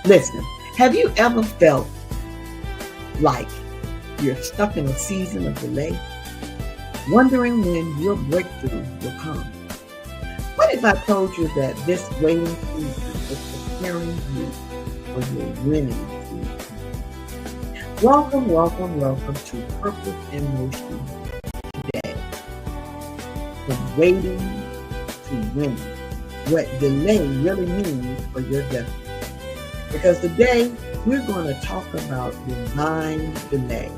Listen, have you ever felt like you're stuck in a season of delay, wondering when your breakthrough will come? What if I told you that this waiting season is preparing you for your winning season? Welcome, welcome, welcome to Purpose in Motion today. From waiting to winning. What delay really means for your destiny. Because today we're going to talk about divine delay.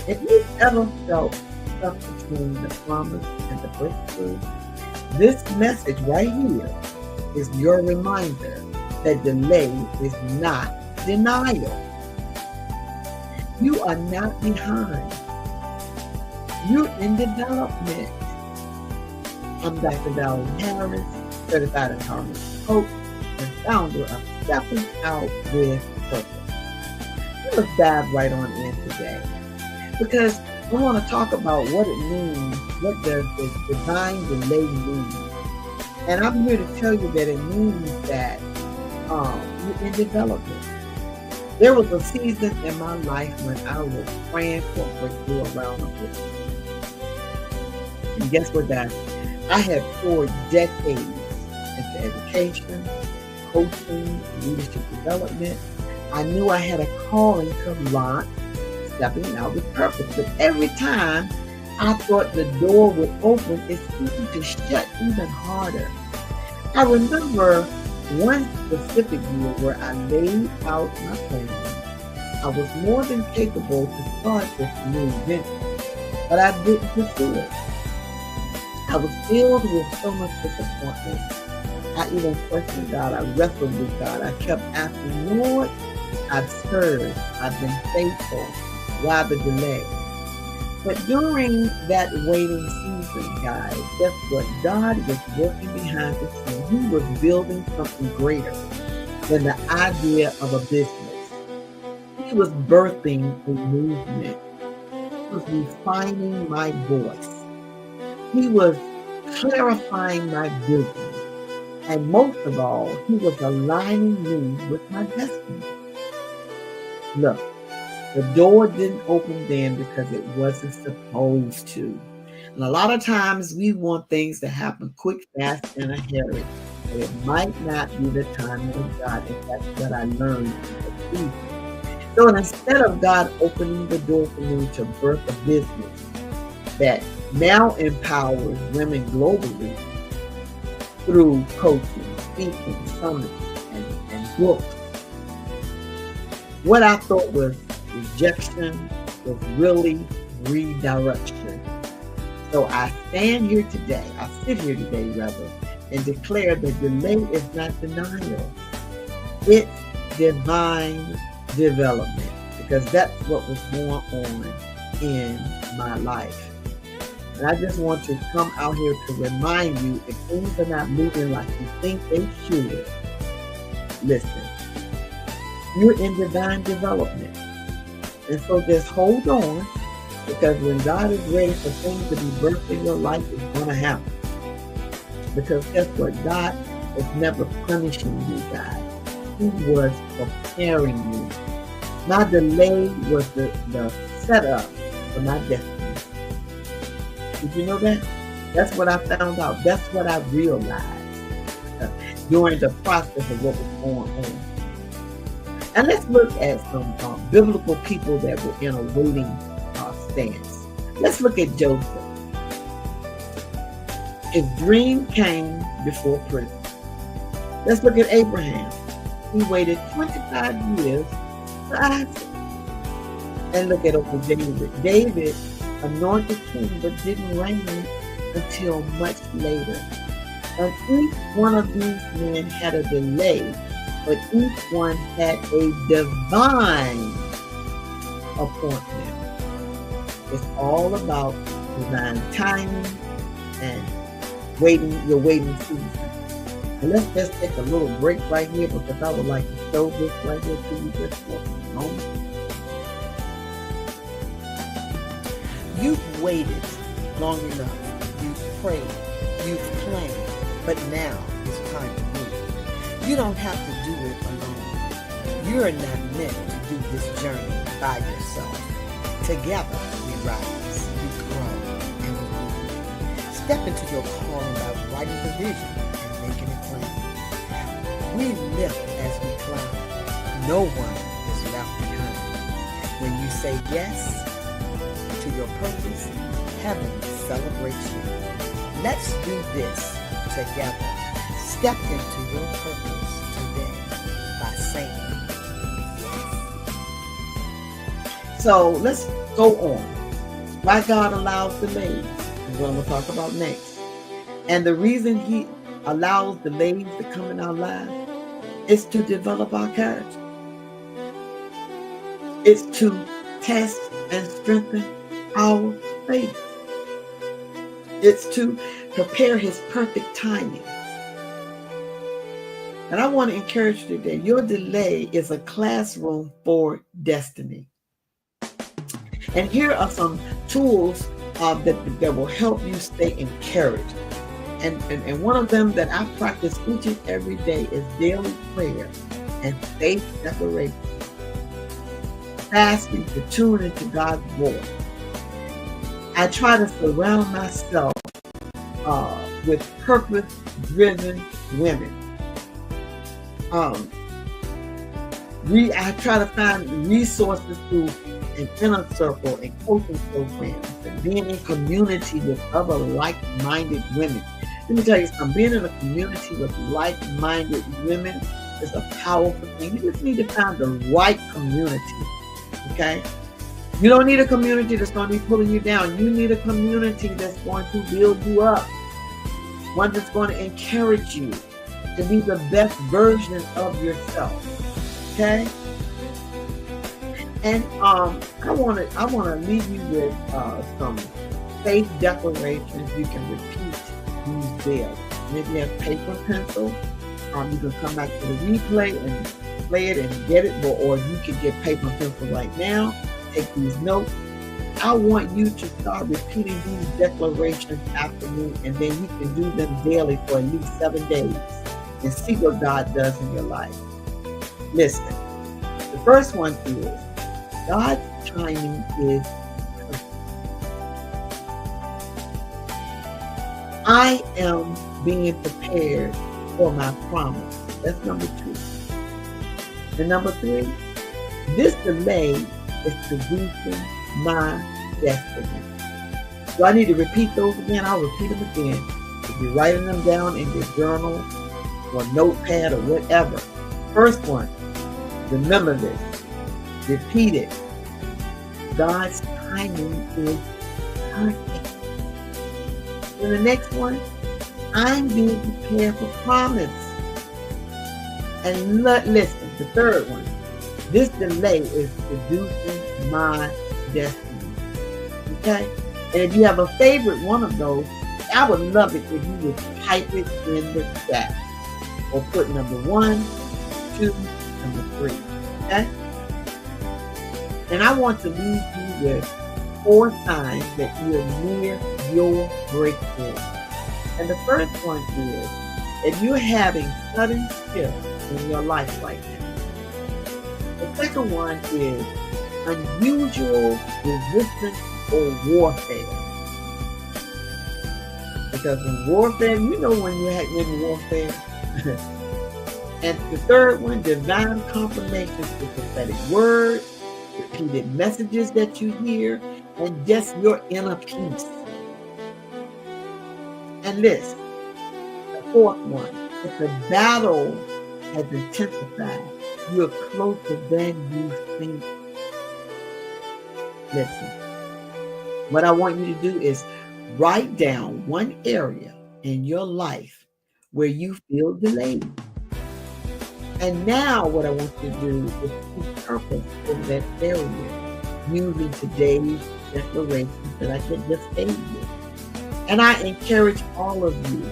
If you've ever felt stuck between the promise and the breakthrough, this message right here is your reminder that delay is not denial. You are not behind. You're in development. I'm Dr. Valerie Harris, certified empowerment coach and founder of Stepping Out with Purpose. Let's dive right on in today, because I want to talk about what it means. What does this divine delay mean? And I'm here to tell you that it means that you're in development. There was a season in my life when I was praying for a breakthrough around the business. And guess what, guys? I had poured decades into education, coaching, leadership development. I knew I had a calling to launch Stepping Out with Purpose. But every time I thought the door would open, it seemed to shut even harder. I remember one specific year where I laid out my plan. I was more than capable to start this new venture, but I didn't pursue it. I was filled with so much disappointment. I even questioned God. I wrestled with God. I kept asking, Lord, I've served. I've been faithful. Why the delay? But during that waiting season, guys, guess what? God was working behind the scenes. He was building something greater than the idea of a business. He was birthing a movement. He was refining my voice. He was clarifying my vision. And most of all, he was aligning me with my destiny. Look, the door didn't open then because it wasn't supposed to. And a lot of times we want things to happen quick, fast, and a hurry. But it might not be the timing of God. And that's what I learned in the season. So instead of God opening the door for me to birth a business that now empowers women globally through coaching, speaking, summits, and books, what I thought was rejection was really redirection. So I stand here today, I sit here today rather, and declare that delay is not denial. It's divine development, because that's what was going on in my life. And I just want to come out here to remind you, if things are not moving like you think they should, listen, you're in divine development. And so just hold on, because when God is ready for things to be birthed in your life, it's going to happen. Because guess what? God was never punishing you, guys. He was preparing you. My delay was the setup for my destiny. Did you know that? That's what I found out. That's what I realized during the process of what was going on. And let's look at some biblical people that were in a waiting stance. Let's look at Joseph. His dream came before prison. Let's look at Abraham. He waited 25 years for Isaac. And look at Uncle David. David anointed king, but didn't reign until much later. And each one of these men had a delay, but each one had a divine appointment. It's all about divine timing and your waiting season. And let's just take a little break right here, because I would like to show this right here to you just for a moment. You've waited long enough. You've prayed. You've planned. But now it's time to move. You don't have to do it alone. You're not meant to do this journey by yourself. Together we rise, we grow, and we lead. Step into your calling by writing the vision and making it plain. We lift as we climb. No one is left behind. When you say yes to your purpose, heaven celebrates you. Let's do this together. Step into your purpose today by saying yes. So let's go on. Why God allows delays is what I'm going to talk about next. And the reason He allows delays to come in our lives is to develop our character. It's to test and strengthen our faith. It's to prepare His perfect timing. And I want to encourage you today, your delay is a classroom for destiny. And here are some tools that will help you stay encouraged. And one of them that I practice each and every day is daily prayer and faith declaration. Fasting to tune into God's voice. I try to surround myself with purpose-driven women. I try to find resources through an inner circle and coaching programs and being in community with other like-minded women. Let me tell you something, being in a community with like-minded women is a powerful thing. You just need to find the right community, okay? You don't need a community that's going to be pulling you down. You need a community that's going to build you up. One that's going to encourage you to be the best version of yourself. Okay? And I want to leave you with some faith declarations you can repeat these daily. And if you have paper and pencil, you can come back to the replay and play it and get it, or you can get paper and pencil right now. Take these notes. I want you to start repeating these declarations after me, and then you can do them daily for at least 7 days and see what God does in your life. Listen, the first one is God's timing is perfect. I am being prepared for my promise. That's number 2. And number 3, this delay is producing my destiny. So I need to repeat those again. I'll repeat them again. If you're writing them down in your journal or notepad or whatever. First one, remember this. Repeat it. God's timing is perfect. And the next one, I'm being prepared for promise. And listen, the third one, this delay is producing my destiny. Okay? And if you have a favorite one of those, I would love it if you would type it in the chat. Or put number 1, 2, number 3. Okay? And I want to leave you with 4 signs that you're near your breakthrough. And the first one is if you're having sudden shifts in your life right now. The second one is unusual resistance or warfare. Because in warfare, you know when you're in warfare. And the third one, divine confirmations to prophetic words, repeated messages that you hear, and just your inner peace. And this, the fourth one, if the battle has intensified, you're closer than you think. Listen, what I want you to do is write down one area in your life where you feel delayed. And now what I want you to do is put purpose in that area using today's declarations that I just gave you. And I encourage all of you,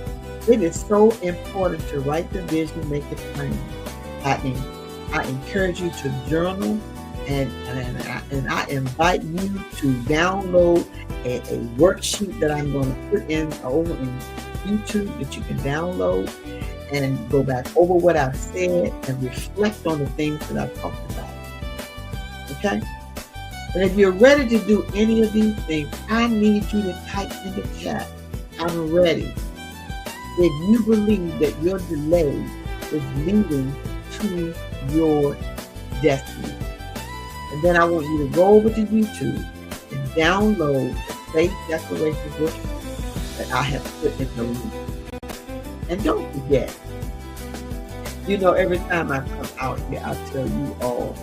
it is so important to write the vision, make it plain. I encourage you to journal, and I invite you to download a worksheet that I'm going to put in over in YouTube that you can download. and go back over what I've said and reflect on the things that I've talked about. Okay? And if you're ready to do any of these things, I need you to type in the chat, I'm ready. If you believe that your delay is leading to your destiny. And then I want you to go over to YouTube and download the faith declaration book that I have put in the link. And don't forget, every time I come out here, I tell you all,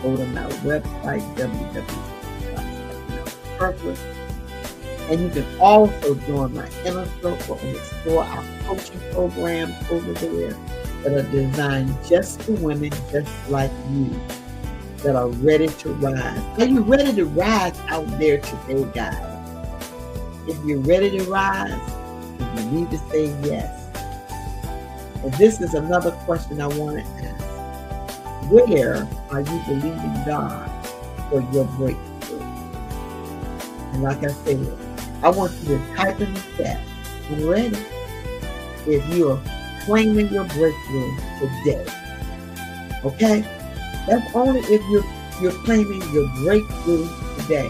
go to my website, www.purpose. And you can also join my inner circle and explore our coaching programs over there that are designed just for women just like you that are ready to rise. Are you ready to rise out there today, guys? If you're ready to rise, then you need to say yes. And this is another question I want to ask. Where are you believing God for your breakthrough? And like I said, I want you to type in the chat, I'm ready. If you're claiming your breakthrough today. Okay? That's only if you're claiming your breakthrough today.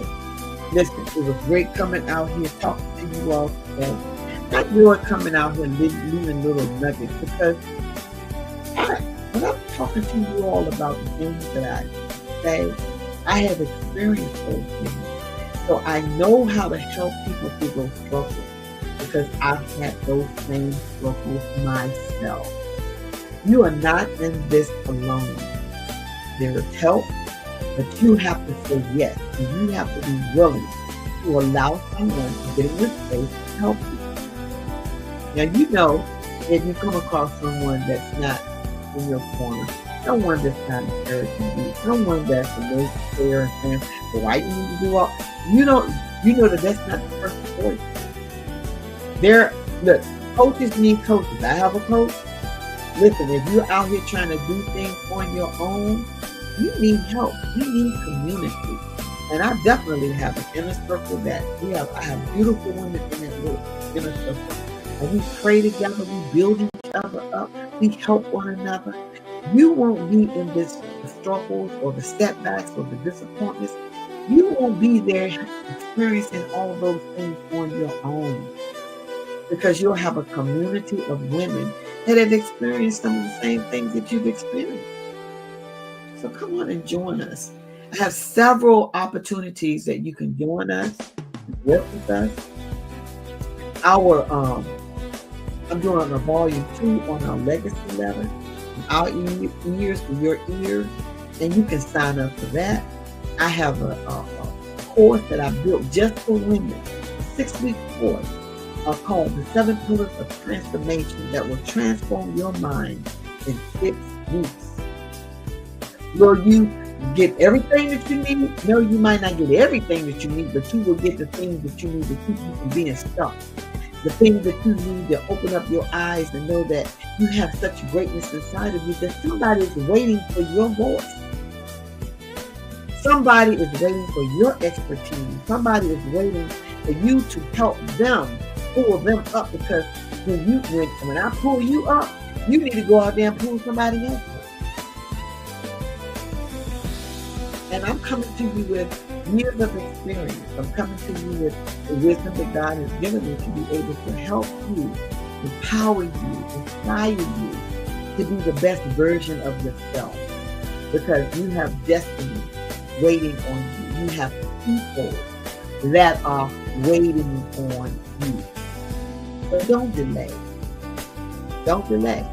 Listen, it was great coming out here talking to you all today. I enjoy coming out here leaving little nuggets because when I'm talking to you all about the things that I say, I have experienced those things. So I know how to help people through those struggles because I've had those same struggles myself. You are not in this alone. There is help, but you have to say yes. And you have to be willing to allow someone to get in your space to help you. Now, if you come across someone that's not in your corner, someone that's not encouraging you, someone that's a little fair and saying, well, why you need to do all, you know that that's not the person for you. Look, coaches need coaches. I have a coach. Listen, if you're out here trying to do things on your own, you need help. You need community. And I definitely have an inner circle I have beautiful women in that little inner circle. And we pray together, we build each other up, we help one another. You won't be in the struggles or the setbacks or the disappointments. You won't be there experiencing all those things on your own. Because you'll have a community of women that have experienced some of the same things that you've experienced. So come on and join us. I have several opportunities that you can join us and work with us. I'm doing a volume 2 on our legacy letter, our ears for your ears, and you can sign up for that. I have a course that I built just for women, a 6-week course called The 7 Pillars of Transformation that will transform your mind in 6 weeks. Will you get everything that you need? No, you might not get everything that you need, but you will get the things that you need to keep you from being stuck. The things that you need to open up your eyes and know that you have such greatness inside of you that somebody is waiting for your voice. Somebody is waiting for your expertise. Somebody is waiting for you to help them, pull them up, because when I pull you up, you need to go out there and pull somebody else up. And I'm coming to you with years of experience. I'm coming to you with the wisdom that God has given me to be able to help you, empower you, inspire you to be the best version of yourself. Because you have destiny waiting on you. You have people that are waiting on you. So don't delay. Don't delay.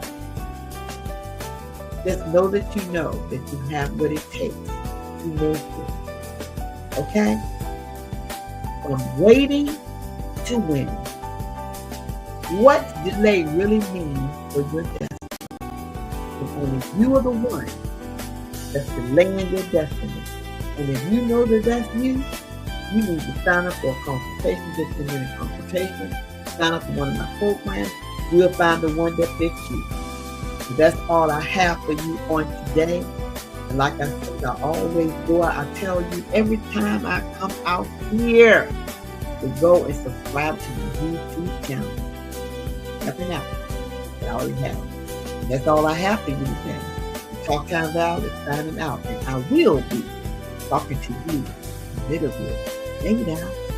Just know that you know that you have what it takes to make it. Okay? From waiting to winning. What delay really means for your destiny? And only you are the one that's delaying your destiny. And if you know that that's you, you need to sign up for a consultation, get 10-minute consultation, sign up for one of my programs. We'll find the one that fits you. So that's all I have for you on today. And like I said, I always do. I tell you every time I come out here to go and subscribe to the YouTube channel. Nothing else. I already have. That's all I have for you today. Talk Time Val is signing out, and I will be talking to you later. Later.